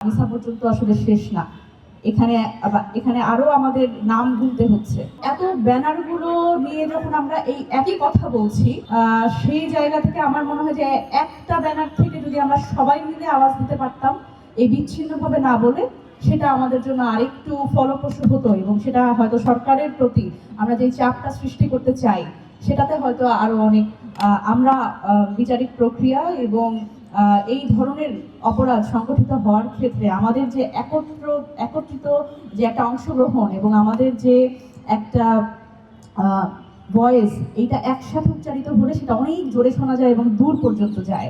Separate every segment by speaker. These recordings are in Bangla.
Speaker 1: ভিসা পর্যন্ত আসলে শেষ না। এখানে আরো আমাদের নাম গুনতে হচ্ছে। এত ব্যানারগুলো নিয়ে যখন আমরা এই একই কথা বলছি, সেই জায়গা থেকে আমার মনে হয় যে একটা ব্যানার থেকে যদি আমরা সবাই মিলে আওয়াজ দিতে পারতাম, এই বিচ্ছিন্নভাবে না বলে, সেটা আমাদের জন্য আরেকটু ফলপ্রসূ হতো এবং সেটা হয়তো সরকারের প্রতি আমরা যে চাপটা সৃষ্টি করতে চাই সেটাতে হয়তো আরো অনেক আমরা বিচারিক প্রক্রিয়া এবং এই ধরনের অপরাধ সংগঠিত হওয়ার ক্ষেত্রে আমাদের যে একত্রিত যে একটা অংশগ্রহণ এবং আমাদের যে একটা ভয়েস, এইটা একসাথে উচ্চারিত হলে সেটা অনেক জোরে শোনা যায় এবং দূর পর্যন্ত যায়।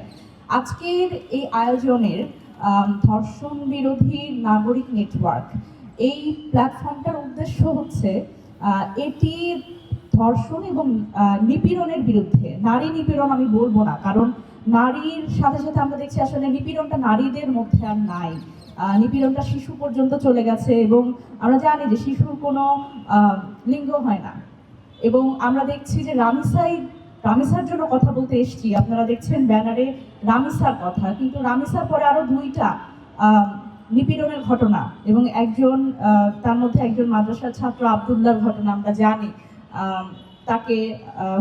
Speaker 1: আজকের এই আয়োজনের ধর্ষণ বিরোধী নাগরিক নেটওয়ার্ক, এই প্ল্যাটফর্মটার উদ্দেশ্য হচ্ছে এটি ধর্ষণ এবং নিপীড়নের বিরুদ্ধে। নারী নিপীড়ন আমি বলবো না, কারণ নারীর সাথে সাথে আমরা দেখছি আসলে নিপীড়নটা নারীদের মধ্যে আর নাই। নিপীড়নটা শিশু পর্যন্ত চলে গেছে এবং আমরা জানি যে শিশুর কোনো লিঙ্গ হয় না। এবং আমরা দেখছি যে রামিসার জন্য কথা বলতে এসছি, আপনারা দেখছেন ব্যানারে রামিসার কথা, কিন্তু রামিসার পরে আরো দুইটা নিপীড়নের ঘটনা এবং তার মধ্যে একজন মাদ্রাসার ছাত্র আব্দুল্লাহর ঘটনা আমরা জানি। তাকে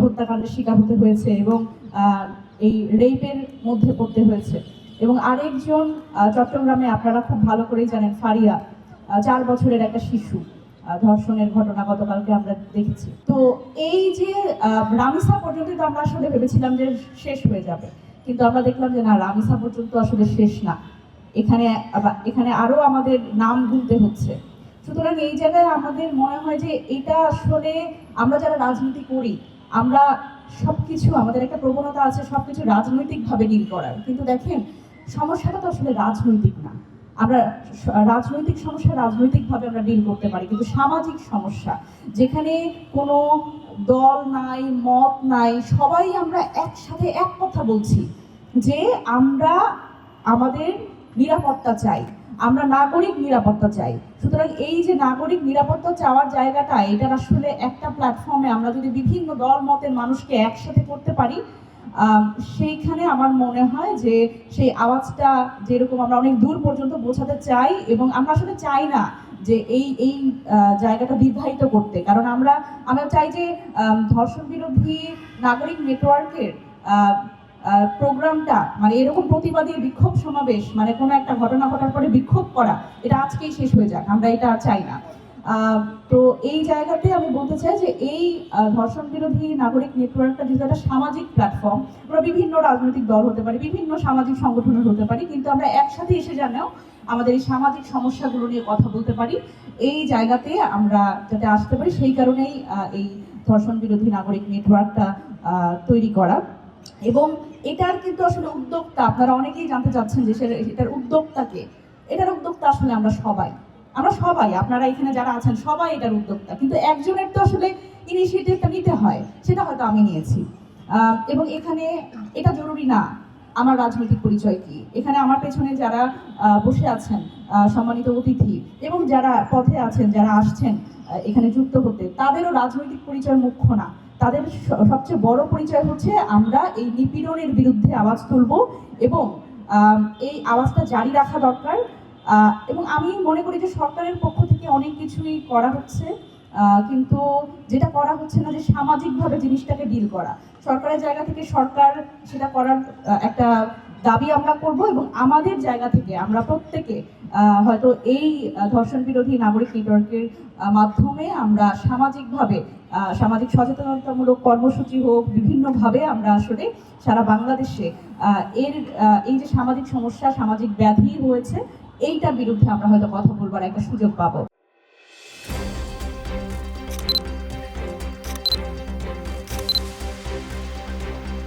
Speaker 1: হত্যাকাণ্ডের শিকার হতে হয়েছে এবং এই রেপের মধ্যে পড়তে হয়েছে। এবং আরেকজন চট্টগ্রামে আপনারা খুব ভালো করেই জানেন, ফারিয়া, 4 বছরের একটা শিশু, ধর্ষণের ঘটনা গতকালকে আমরা দেখেছি। তো এই যে রামিসা পর্যন্ত তো আমরা আসলে ভেবেছিলাম যে শেষ হয়ে যাবে, কিন্তু আমরা দেখলাম যে না, রামিসা পর্যন্ত আসলে শেষ না। এখানে আরো আমাদের নাম গুনতে হচ্ছে। সুতরাং এই জায়গায় আমাদের মনে হয় যে এটা আসলে আমরা যারা রাজনীতি করি, আমরা সবকিছু, আমাদের একটা প্রবণতা আছে সবকিছু রাজনৈতিকভাবে ডিল করার, কিন্তু দেখেন সমস্যাটা তো আসলে রাজনৈতিক না। আমরা রাজনৈতিক সমস্যা রাজনৈতিকভাবে আমরা ডিল করতে পারি, কিন্তু সামাজিক সমস্যা যেখানে কোনো দল নাই, মত নাই, সবাই আমরা একসাথে এক কথা বলছি যে আমরা আমাদের নিরাপত্তা চাই, আমরা নাগরিক নিরাপত্তা চাই। সুতরাং এই যে নাগরিক নিরাপত্তা চাওয়ার জায়গাটা, এটার আসলে একটা প্ল্যাটফর্মে আমরা যদি বিভিন্ন দল মতের মানুষকে একসাথে করতে পারি, সেইখানে আমার মনে হয় যে সেই আওয়াজটা যেরকম আমরা অনেক দূর পর্যন্ত পৌঁছাতে চাই, এবং আমরা আসলে চাই না যে এই জায়গাটা দীর্ঘায়িত করতে, কারণ আমরা চাই যে ধর্ষণ বিরোধী নাগরিক নেটওয়ার্কের প্রোগ্রামটা, মানে এরকম প্রতিবাদী বিক্ষোভ সমাবেশ, মানে কোনো একটা ঘটনা ঘটার পরে বিক্ষোভ করা, এটা আজকেই শেষ হয়ে যাক, আমরা এটা চাই না। তো এই জায়গাতে আমি বলতে চাই যে এই ধর্ষণ বিরোধী নাগরিক নেটওয়ার্কটা যেহেতু একটা সামাজিক প্ল্যাটফর্ম, আমরা বিভিন্ন রাজনৈতিক দল হতে পারি, বিভিন্ন সামাজিক সংগঠনের হতে পারি, কিন্তু আমরা একসাথে এসে জানেও আমাদের এই সামাজিক সমস্যাগুলো নিয়ে কথা বলতে পারি, এই জায়গাতে আমরা যাতে আসতে পারি, সেই কারণেই এই ধর্ষণ বিরোধী নাগরিক নেটওয়ার্কটা তৈরি করা। এবং এটার কিন্তু আসলে উদ্যোক্তা আপনারা অনেকেই জানতে চাচ্ছেন যে এটার উদ্যোক্তাকে। এটার উদ্যোক্তা আসলে আমরা সবাই, আপনারা এখানে যারা আছেন সবাই এটার উদ্যোক্তা, কিন্তু একজনের তো আসলে ইনিশিয়েটিভটা নিতে হয়, সেটা হয়তো আমি নিয়েছি। এবং এখানে এটা জরুরি না আমার রাজনৈতিক পরিচয় কি, এখানে আমার পেছনে যারা বসে আছেন সম্মানিত অতিথি এবং যারা পথে আছেন, যারা আসছেন এখানে যুক্ত হতে, তাদেরও রাজনৈতিক পরিচয় মুখ্য না। তাদের সবচেয়ে বড় পরিচয় হচ্ছে আমরা এই নিপীড়নের বিরুদ্ধে আওয়াজ তুলব এবং এই আওয়াজটা জারি রাখা দরকার। এবং আমি মনে করি যে সরকারের পক্ষ থেকে অনেক কিছুই করা হচ্ছে, কিন্তু যেটা করা হচ্ছে না যে সামাজিকভাবে জিনিসটাকে ডিল করা। সরকারের জায়গা থেকে সরকার সেটা করার একটা দাবি আমরা করব, এবং আমাদের জায়গা থেকে আমরা প্রত্যেকে হয়তো এই ধর্ষণ বিরোধী নাগরিক নেটওয়ার্কের মাধ্যমে আমরা সামাজিকভাবে সামাজিক সচেতনতামূলক কর্মসূচি হোক, বিভিন্নভাবে আমরা আসলে সারা বাংলাদেশে এই যে সামাজিক সমস্যা, সামাজিক ব্যাধি হয়েছে, এইটার বিরুদ্ধে আমরা হয়তো কথা বলবার একটা সুযোগ পাবো।